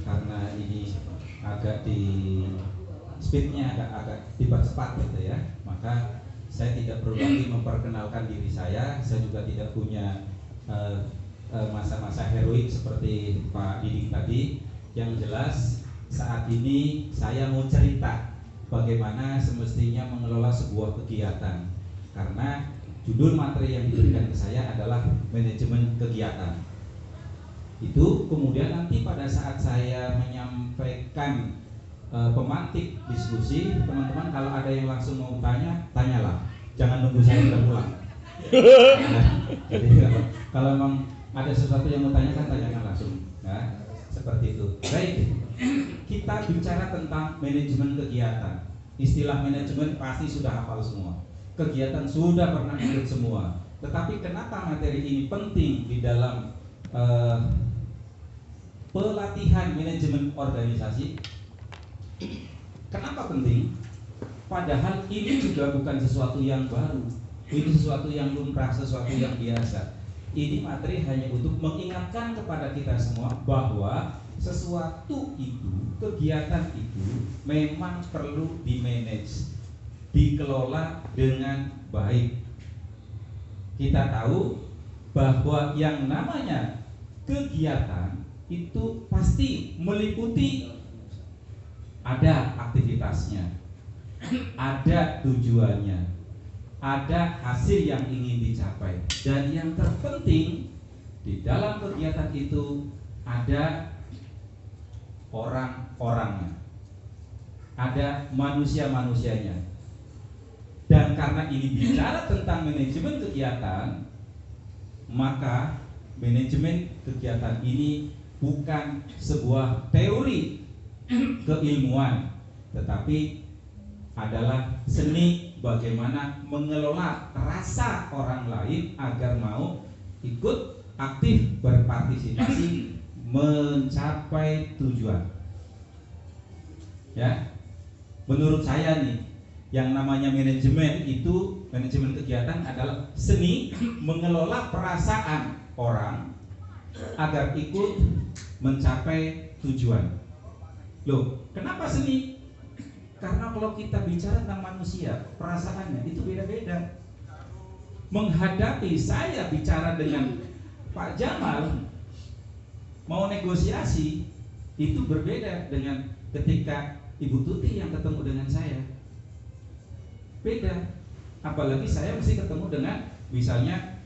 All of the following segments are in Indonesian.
karena ini agak di speednya agak dipercepat gitu ya, maka saya tidak perlu lagi memperkenalkan diri saya juga tidak punya masa-masa heroik seperti Pak Diding tadi. Yang jelas saat ini saya mau cerita bagaimana semestinya mengelola sebuah kegiatan, karena judul materi yang diberikan ke saya adalah manajemen kegiatan. Itu kemudian nanti pada saat saya menyampaikan pemantik diskusi, teman-teman kalau ada yang langsung mau tanya, tanyalah, jangan nunggu saya udah pulang. Jadi kalau memang ada sesuatu yang mau tanyakan, tanyakan langsung, ya, seperti itu. Baik, kita bicara tentang manajemen kegiatan. Istilah manajemen pasti sudah hafal semua, kegiatan sudah pernah ikut semua. Tetapi kenapa materi ini penting di dalam pelatihan manajemen organisasi? Kenapa penting? Padahal ini juga bukan sesuatu yang baru, ini sesuatu yang lumrah, sesuatu yang biasa. Ini materi hanya untuk mengingatkan kepada kita semua bahwa sesuatu itu, kegiatan itu memang perlu di-manage, dikelola dengan baik. Kita tahu bahwa yang namanya kegiatan itu pasti meliputi ada aktivitasnya, ada tujuannya, ada hasil yang ingin dicapai, dan yang terpenting di dalam kegiatan itu ada orang-orangnya, ada manusia-manusianya. Dan karena ini bicara tentang manajemen kegiatan, maka manajemen kegiatan ini bukan sebuah teori keilmuan, tetapi adalah seni bagaimana mengelola rasa orang lain agar mau ikut aktif berpartisipasi mencapai tujuan. Ya, menurut saya nih, yang namanya manajemen itu, manajemen kegiatan adalah seni mengelola perasaan orang agar ikut mencapai tujuan. Loh, kenapa seni? Karena kalau kita bicara tentang manusia, perasaannya itu beda-beda. Menghadapi saya bicara dengan Pak Jamal mau negosiasi, itu berbeda dengan ketika Ibu Tuti yang ketemu dengan saya. Beda. Apalagi saya mesti ketemu dengan misalnya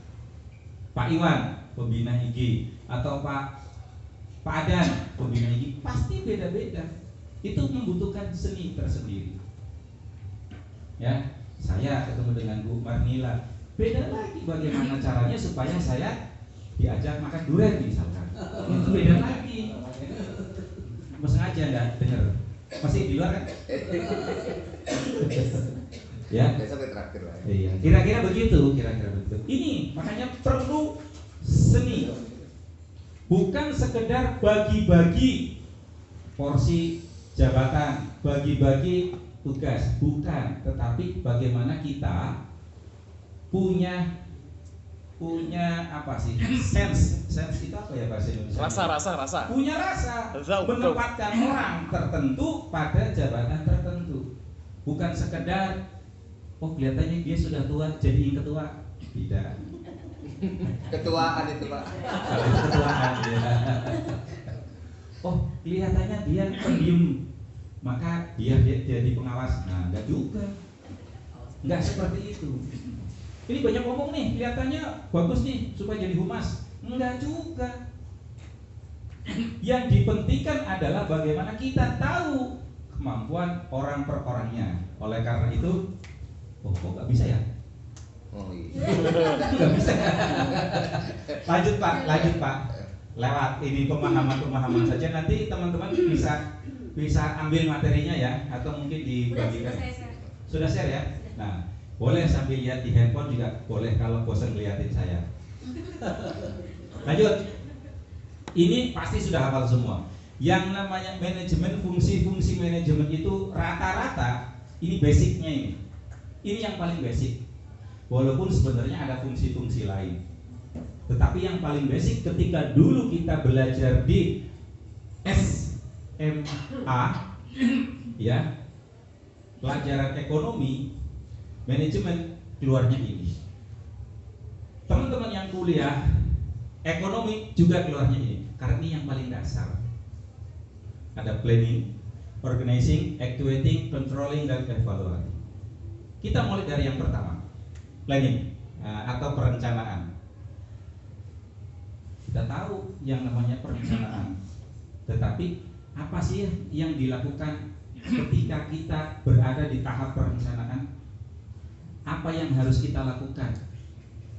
Pak Iwan, pembina IG, atau Pak Adan, pembina IG, pasti beda-beda. Itu membutuhkan seni tersendiri. Ya, saya ketemu dengan Bu Marnila, beda lagi bagaimana caranya supaya saya diajak makan durian misalkan. Itu beda lagi. Sengaja nggak dengar, masih di luar kan? Ya. Besok terakhir lah. Iya. Kira-kira begitu. Ini makanya perlu seni. Bukan sekedar bagi-bagi porsi jabatan, bagi-bagi tugas, bukan, tetapi bagaimana kita punya apa sih? Sense itu apa ya bahasa Indonesia? Rasa. Punya rasa. Menempatkan orang tertentu pada jabatan tertentu. Bukan sekedar kelihatannya dia sudah tua jadi ketua. Tidak. Ketuaan itu, Pak. Ketuaan ya. Kelihatannya dia pendiam, maka dia jadi pengawas. Nah, enggak juga. Enggak seperti itu. Ini banyak ngomong nih, kelihatannya bagus nih supaya jadi humas. Enggak juga. Yang dipentingkan adalah bagaimana kita tahu kemampuan orang per orangnya. Oleh karena itu, kok nggak bisa ya? Oh iya. Nggak bisa. Lanjut Pak. Lewat ini pemahaman saja, nanti teman-teman bisa ambil materinya ya, atau mungkin dibagikan. Sudah share ya? Nah, boleh sambil lihat di handphone juga boleh kalau bosan liatin saya. Lanjut. Ini pasti sudah hafal semua. Yang namanya manajemen, fungsi-fungsi manajemen itu rata-rata ini basicnya ini. Ini yang paling basic. Walaupun sebenarnya ada fungsi-fungsi lain. Tetapi yang paling basic ketika dulu kita belajar di MA, ya, pelajaran ekonomi, manajemen, keluarnya ini. Teman-teman yang kuliah ekonomi juga keluarnya ini, karena ini yang paling dasar. Ada planning, organizing, actuating, controlling, dan evaluating. Kita mulai dari yang pertama, planning atau perencanaan. Kita tahu yang namanya perencanaan, tetapi apa sih yang dilakukan ketika kita berada di tahap perencanaan? Apa yang harus kita lakukan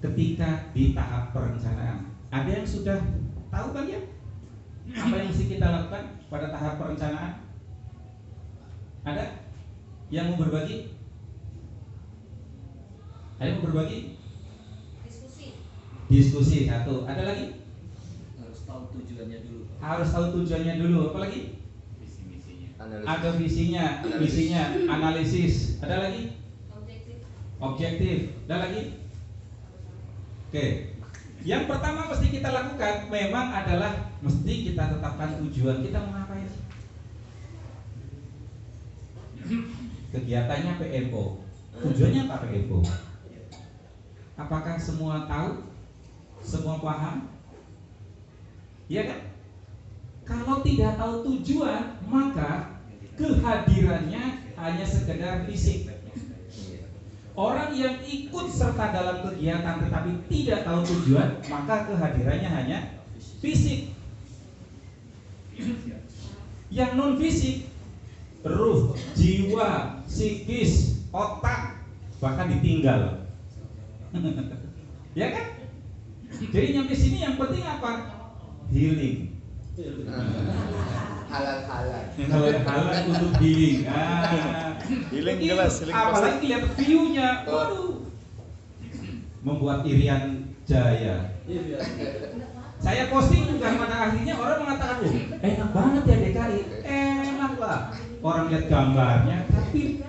ketika di tahap perencanaan? Ada yang sudah tahu kan ya? Apa yang mesti kita lakukan pada tahap perencanaan? Ada yang mau berbagi? Ada yang mau berbagi? Diskusi satu. Ada lagi? Harus tahu tujuannya dulu. Harus tahu tujuannya dulu. Apa lagi? Ada visinya, analisis. Ada lagi? Objektif. Ada lagi? Oke. Yang pertama mesti kita lakukan memang adalah mesti kita tetapkan tujuan kita mau ngapain. Kegiatannya PMO. Tujuannya apa PMO? Apakah semua tahu? Semua paham? Iya kan? Kalau tidak tahu tujuan, maka kehadirannya hanya sekedar fisik. Orang yang ikut serta dalam kegiatan tetapi tidak tahu tujuan, maka kehadirannya hanya fisik. Yang non fisik, ruh, jiwa, psikis, otak, bahkan ditinggal. Ya kan? Jadi nyampe sini yang penting apa? Healing. Halal untuk healing. Healing jelas, healing apalagi lihat view-nya, waduh, membuat irian jaya. Saya posting juga pada akhirnya orang mengatakan, enak banget ya DKI, enak lah. Orang lihat gambarnya, tapi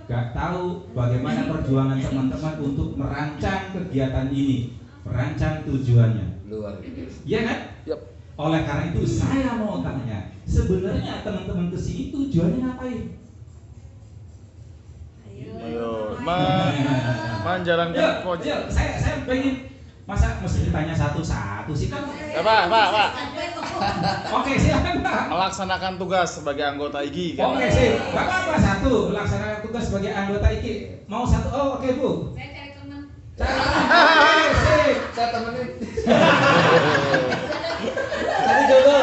gak tahu bagaimana perjuangan teman-teman untuk merancang kegiatan ini, merancang tujuannya. Luar biasa. Iya kan? Yep. Oleh karena itu saya mau tanya, sebenarnya teman-teman kesini tujuannya ngapain? Ayo, menjalankan Yuk, saya pengen, masa mesti ditanya satu-satu sih kan? Pak. Oke, silakan Pak. Melaksanakan tugas sebagai anggota IGI kan? Oke sih, Gak apa-apa satu, melaksanakan tugas sebagai anggota IGI. Mau satu? Oh oke Bu. Saya cari teman. Sip. Saya temenin. Tadi jodoh.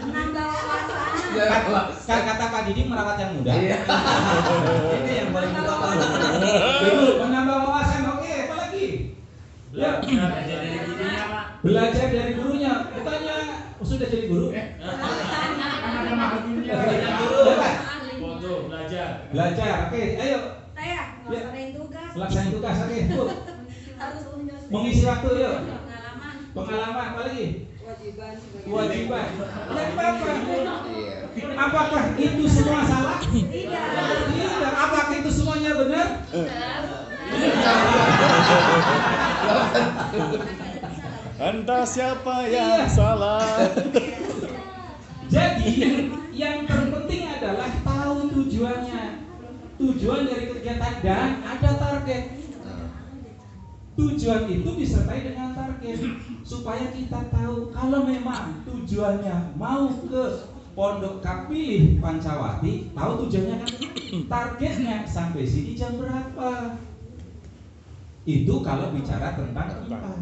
Menambah wawasan. Kata Pak Didi merawat yang muda. Iya. Ini yang paling utama. Itu menambah wawasan. Oke, apa lagi? Ya, Belajar dari gurunya, Pak. belajar dari gurunya. Bukannya sudah jadi guru? Sama-sama gurunya. Foto, belajar. Belajar. Oke, ayo Saya ngelaksanain tugas. laksanain tugas. Oke, Bu. Harus Mengisi waktu yuk. pengalaman. Pengalaman apa lagi? Kewajiban. Dan apa? Iya. Apakah itu semua salah? Tidak. Tidak. Apakah itu semuanya benar? Entah siapa Iya. yang salah. Jadi yang terpenting adalah tahu tujuannya. Tujuan dari kegiatan dan ada target. Tujuan itu disertai dengan target supaya kita tahu kalau memang tujuannya mau ke Pondok Kapilih Pancawati, tahu tujuannya kan? Targetnya sampai sini jam berapa? Itu kalau bicara tentang IPA.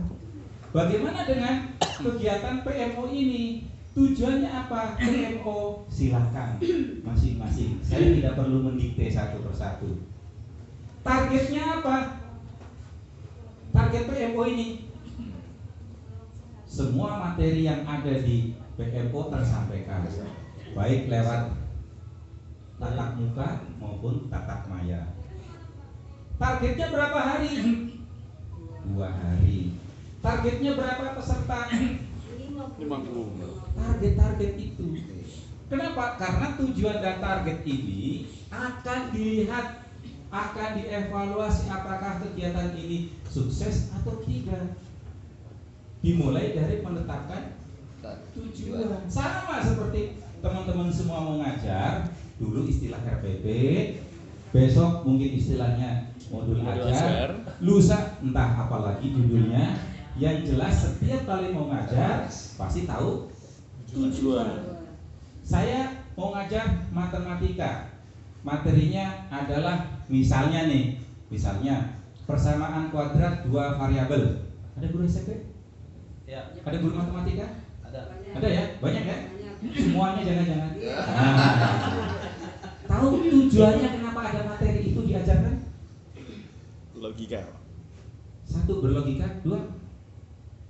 Bagaimana dengan kegiatan PMO ini? Tujuannya apa? PMO silakan masing-masing. Saya tidak perlu mendikte satu persatu. Targetnya apa? Target PMO ini semua materi yang ada di PMO tersampaikan, baik lewat tatap muka maupun tatap maya. Targetnya berapa hari? 2 hari. Targetnya berapa peserta? 50. Target-target itu. Kenapa? Karena tujuan dan target ini akan dilihat, akan dievaluasi apakah kegiatan ini sukses atau tidak. dimulai dari menetapkan tujuan. Sama seperti teman-teman semua mau ngajar, dulu istilah RPP, besok mungkin istilahnya modul ajar, lusa entah apalagi judulnya. Yang jelas setiap kali mau ngajar pasti tahu tujuan. Saya mau ngajar matematika, materinya adalah misalnya persamaan kuadrat dua variabel. Ada guru SMP? Ya. Ada guru matematika? Ada. Ada ya? Banyak ya? Banyak. Semuanya jangan-jangan. Tahu tujuannya kenapa ada materi itu diajarkan? Logika. Satu, berlogika. Dua,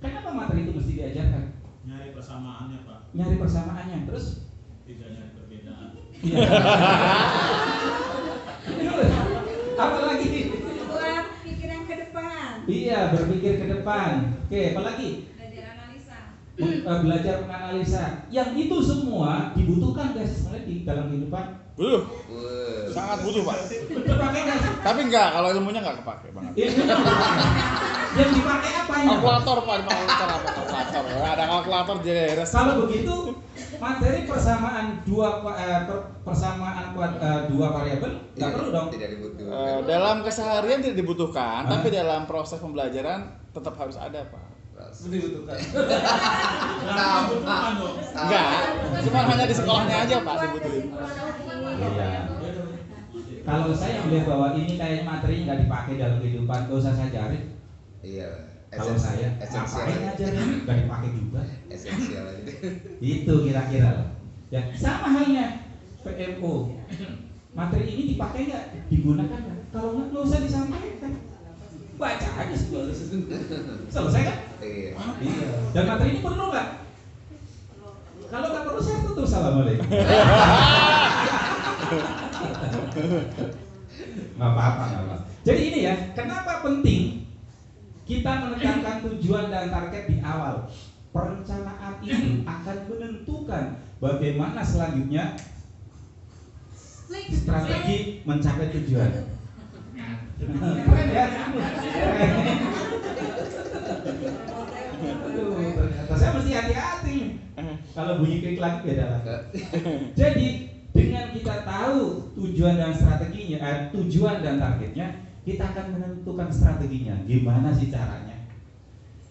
kenapa materi itu mesti diajarkan? Nyari persamaannya, Pak. Nyari persamaannya. Terus? Tidak nyari perbedaan. Iya. Apalagi? Buat pikiran ke depan. Iya, berpikir ke depan. Oke, apalagi? Belajar analisa. Belajar menganalisa. Yang itu semua dibutuhkan guys sebenarnya di dalam kehidupan. Butuh. Wah. Sangat butuh, Pak. Dipakai nggak sih? Tapi enggak, kalau ilmunya enggak kepake banget. Yang dipakai apanya? Kalkulator, Pak, kalkulator apa? Kalkulator. Ada kalkulator jadi beres. Kalau begitu, materi persamaan dua variabel nggak perlu dong. Tidak dibutuhkan. Dalam keseharian tidak dibutuhkan, tapi dalam proses pembelajaran tetap harus ada, Pak. Dibutuhkan. Bukan dong. Enggak, cuma hanya di sekolahnya aja, Pak, dibutuhin. Iya. Kalau saya melihat bahwa ini kayaknya materi nggak dipakai dalam kehidupan, nggak usah saya cari. Iya. Kalau saya esensial ngapain ngajarin nggak dipakai juga. esensial aja. Itu kira-kira. Ya sama halnya PMO. Materi ini dipakai nggak? Digunakan nggak? Kalau nggak usah disampaikan. Baca aja selesai kan? Iya. Iya. Dan materi ini perlu nggak? Kalau nggak perlu saya tutup. Assalamualaikum. Nggak apa-apa. Jadi ini ya, kenapa penting kita menekankan tujuan dan target di awal? Perencanaan ini akan menentukan bagaimana selanjutnya strategi mencapai tujuan. Keren ya? Aduh, ternyata saya mesti hati-hati. Kalau bunyi klik lagi beda lah. Jadi dengan kita tahu tujuan dan strateginya, tujuan dan targetnya, kita akan menentukan strateginya. Gimana sih caranya?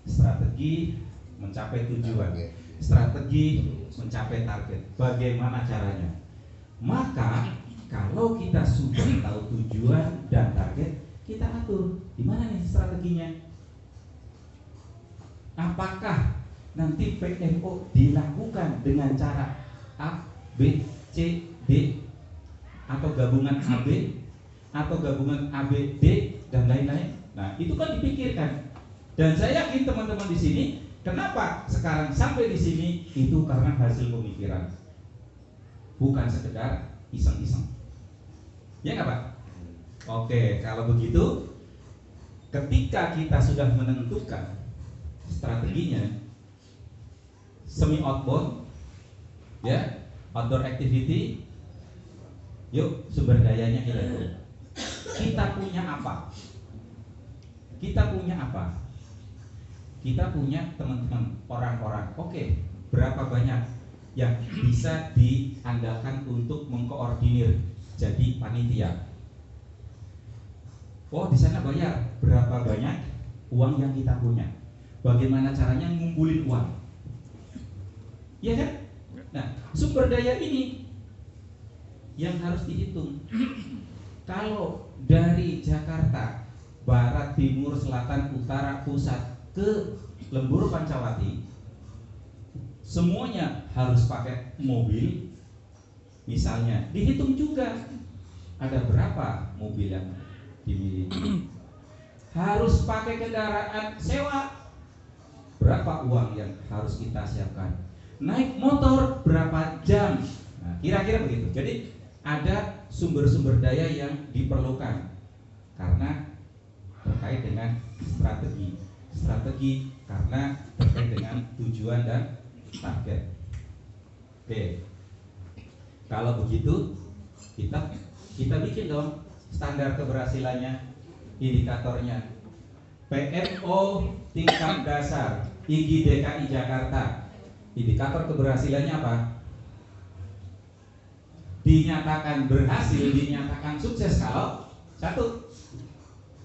Strategi mencapai tujuan, strategi mencapai target. Bagaimana caranya? Maka kalau kita sudah tahu tujuan dan target, kita atur gimana nih strateginya. Apakah nanti PMO dilakukan dengan cara A, B, C, D, atau gabungan AB, atau gabungan AB, D, dan lain-lain. Nah, itu kan dipikirkan. Dan saya yakin teman-teman di sini, kenapa sekarang sampai di sini, itu karena hasil pemikiran, bukan sekedar iseng-iseng. Ya nggak Pak? Oke, kalau begitu, ketika kita sudah menentukan strateginya, semi outbound, ya, outdoor activity, yuk sumber dayanya kita itu. Kita punya apa? Kita punya apa? Kita punya teman-teman, orang-orang. Oke, berapa banyak yang bisa diandalkan untuk mengkoordinir jadi panitia? Oh, di sana bayar. Berapa banyak uang yang kita punya? Bagaimana caranya ngumpulin uang? Iya kan? Nah, sumber daya ini yang harus dihitung. Kalau dari Jakarta, barat, timur, selatan, utara, pusat ke Lembur Pancawati, semuanya harus pakai mobil. Misalnya, dihitung juga ada berapa mobil yang dimiliki. Harus pakai kendaraan sewa, berapa uang yang harus kita siapkan. Naik motor berapa jam. Nah, kira-kira begitu. Jadi ada sumber-sumber daya yang diperlukan karena terkait dengan strategi karena terkait dengan tujuan dan target. Oke, kalau begitu kita bikin dong standar keberhasilannya, indikatornya. PMO tingkat dasar IGI DKI Jakarta. Indikator keberhasilannya apa? Dinyatakan berhasil, dinyatakan sukses kalau satu,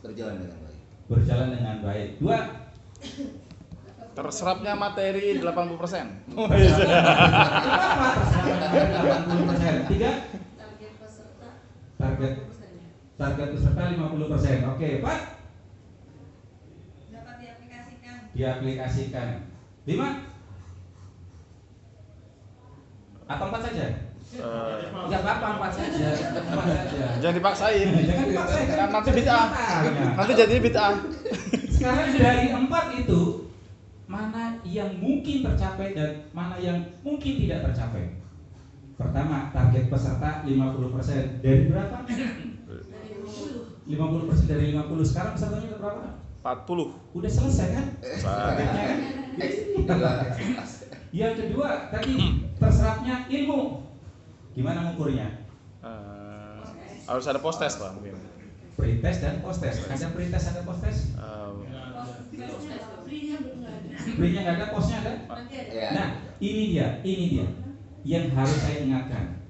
Berjalan dengan baik. berjalan dengan baik. Dua, Terserapnya materi 80%. apa? Terserap 80%. Tiga, Target peserta target 50%. target peserta 50%. Oke, Pak. Dapat diaplikasikan. Diaplikasikan. Lima atau empat saja? Enggak apa-apa, empat saja. Empat saja. Jangan dipaksain. Jangan dipaksain, kan? Nanti bid'ah. Tanya. Nanti jadinya bid'ah. Sekarang dari empat itu mana yang mungkin tercapai dan mana yang mungkin tidak tercapai? Pertama, target peserta 50%. Dari berapa? Dari 20. 50% dari 50. Sekarang pesertanya udah berapa? 40. Udah selesai kan? Targetnya kan? Yang kedua, tadi terserapnya ilmu. Gimana mengukurnya? Harus ada post test Pak mungkin. Pretest dan post-test. Ada pretest, ada post-test. Pre-nya nggak ada, postnya ada. Ya. Nah, ini dia yang harus saya ingatkan.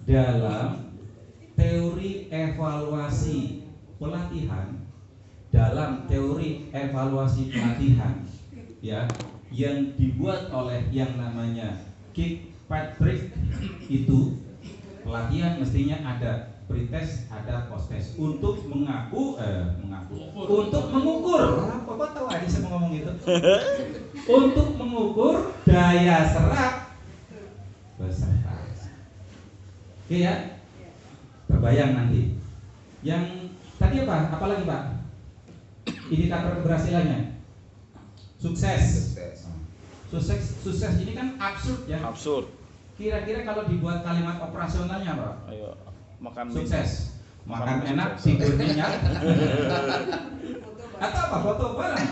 Dalam teori evaluasi pelatihan, ya, yang dibuat oleh yang namanya Kirkpatrick itu pelatihan mestinya ada pretest, ada post-test untuk untuk mengukur. Bapak tahu aja saya mau ngomong itu. Untuk mengukur daya serap peserta. Oke ya? Terbayang nanti. Yang tadi apa? Apalagi Pak? Indikator keberhasilannya. Sukses. Sukses ini kan absurd ya. Absurd. Kira-kira kalau dibuat kalimat operasionalnya Pak? Ayo makan Sukses. Makan Makan enak, sukses. tidur nyenyak. Atau apa? Foto bareng.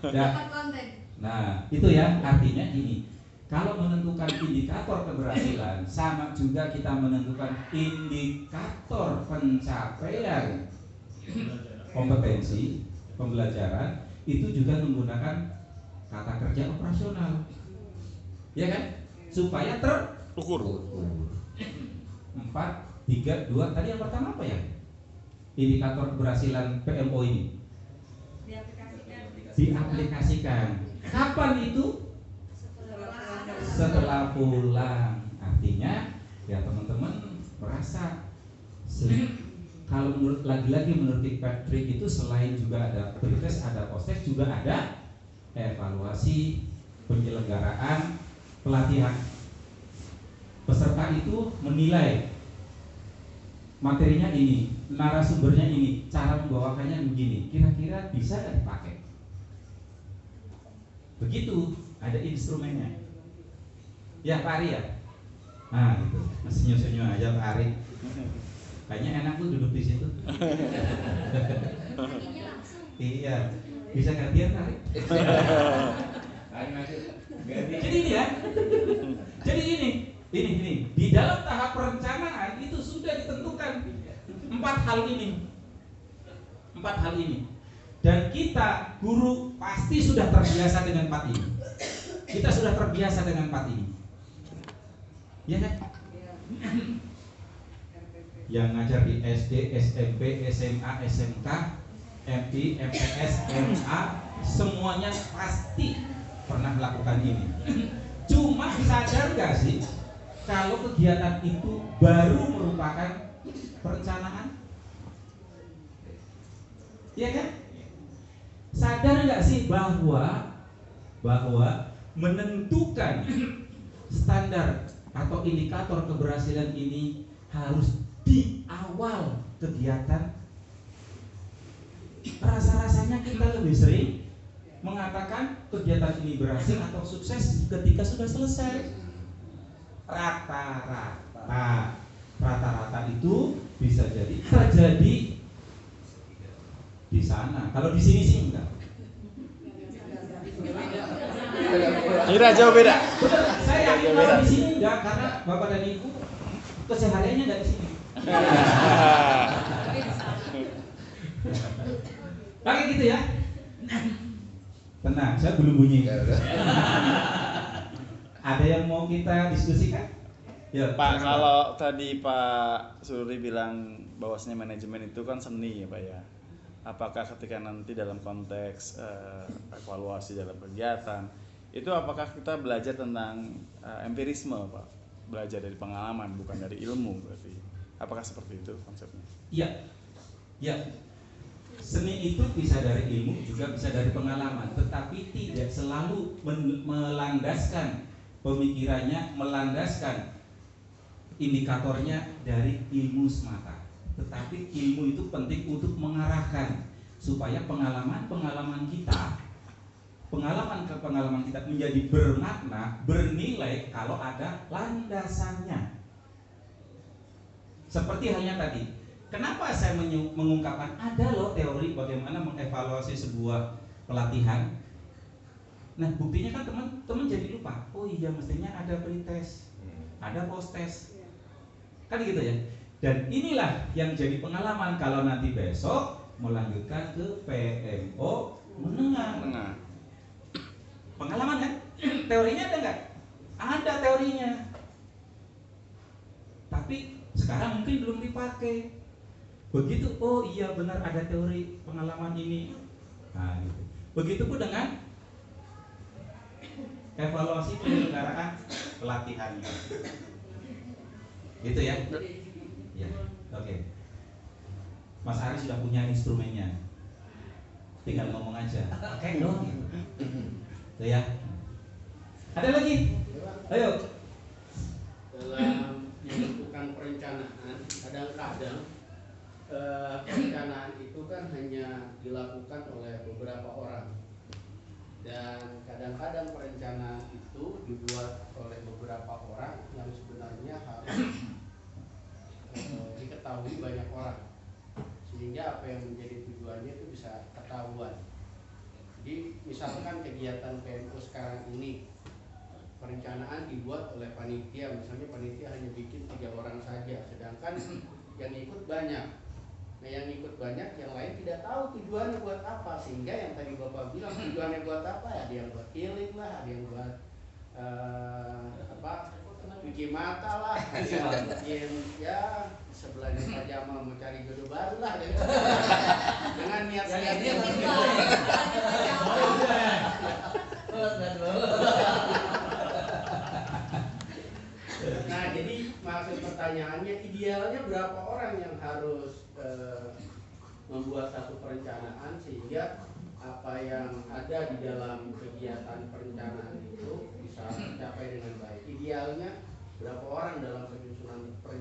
Ya. Dapat konten. Nah, itu ya artinya gini. Kalau menentukan indikator keberhasilan, sama juga kita menentukan indikator pencapaian kompetensi pembelajaran, itu juga menggunakan kata kerja operasional. Ya kan? Supaya ukur. 4, 3, 2. Tadi yang pertama apa ya? Indikator keberhasilan PMO ini Diaplikasikan. diaplikasikan. Kapan itu? Setelah pulang. Artinya ya teman-teman merasa kalau menurut lagi-lagi menurut Kirkpatrick itu selain juga ada pretest, ada post-test, juga ada evaluasi penyelenggaraan pelatihan. Peserta itu menilai materinya ini, narasumbernya ini, cara membawakannya begini, kira-kira bisa nggak dipakai? Begitu, ada instrumennya. Ya Pak Ari ya? Nah gitu, senyum-senyum aja Pak Ari. Kayaknya enak tuh duduk di situ. Iya, bisa gantian Pak Ari? Jadi ini ya, jadi ini di dalam tahap perencanaan itu sudah ditentukan 4 hal ini, dan kita guru pasti sudah terbiasa dengan 4 ini. Kita sudah terbiasa dengan 4 ini, ya kan? Yang ngajar di SD, SMP, SMA, SMK, MI, MTS, MA, semuanya pasti pernah melakukan ini. Cuma sadar gak sih kalau kegiatan itu baru merupakan perencanaan? Iya kan? Sadar gak sih bahwa menentukan standar atau indikator keberhasilan ini harus di awal kegiatan? Rasa-rasanya kita lebih sering mengatakan kegiatan ini berhasil atau sukses ketika sudah selesai. Rata-rata itu bisa jadi terjadi di sana. Kalau di sini sih enggak. Kira jauh beda. Betul, saya yakin kalau di sini enggak, karena Bapak dan Ibu kesehariannya enggak di sini. Oke gitu ya. Tenang, saya belum bunyi. Ya udah. Ada yang mau kita diskusikan? Ya, Pak, silakan. kalau tadi Pak Suri bilang bahwasanya manajemen itu kan seni ya Pak ya. Apakah ketika nanti dalam konteks evaluasi dalam kegiatan itu apakah kita belajar tentang empirisme Pak? Belajar dari pengalaman bukan dari ilmu berarti. Apakah seperti itu konsepnya? Iya, ya. Seni itu bisa dari ilmu, juga bisa dari pengalaman, tetapi tidak selalu melandaskan pemikirannya, melandaskan indikatornya dari ilmu semata. Tetapi ilmu itu penting untuk mengarahkan supaya pengalaman kita menjadi bermakna, bernilai kalau ada landasannya. Seperti halnya tadi, kenapa saya mengungkapkan ada loh teori bagaimana mengevaluasi sebuah pelatihan. Nah, buktinya kan teman-teman jadi lupa. Oh iya, mestinya ada pretest, ada post-test. Kan gitu ya. Dan inilah yang jadi pengalaman kalau nanti besok melanjutkan ke PMO menengah. Pengalaman kan? Teorinya ada nggak? Ada teorinya. Tapi sekarang mungkin belum dipakai. Begitu, oh iya benar ada teori pengalaman ini. Nah, gitu. Begitupun dengan evaluasi penyelenggaraan pelatihan. Gitu ya? Ya, oke. Mas Ari sudah punya instrumennya. Tinggal ngomong aja. Oke dong. Gitu. Tuh ya. Ada lagi? Ayo. Dalam menentukan perencanaan, kadang-kadang perencanaan itu kan hanya dilakukan oleh beberapa orang, dan kadang-kadang perencanaan itu dibuat oleh beberapa orang yang sebenarnya harus diketahui banyak orang, sehingga apa yang menjadi tujuannya itu bisa ketahuan. Jadi misalkan kegiatan PMO sekarang ini perencanaan dibuat oleh panitia, misalnya panitia hanya bikin 3 orang saja, sedangkan yang ikut banyak. Nah, yang ikut banyak, yang lain tidak tahu tujuannya buat apa, sehingga yang tadi Bapak bilang tujuannya buat apa ya, ada yang buat healing lah, ada yang buat cuci mata lah, ada yang bikin ya sebelahnya Pak Jamal mau cari jodoh baru lah, dengan niat-niat yang Nah, jadi maksud pertanyaannya, idealnya berapa orang yang harus membuat satu perencanaan sehingga apa yang ada di dalam kegiatan perencanaan itu bisa tercapai dengan baik. Idealnya berapa orang dalam penyusunan perencanaan?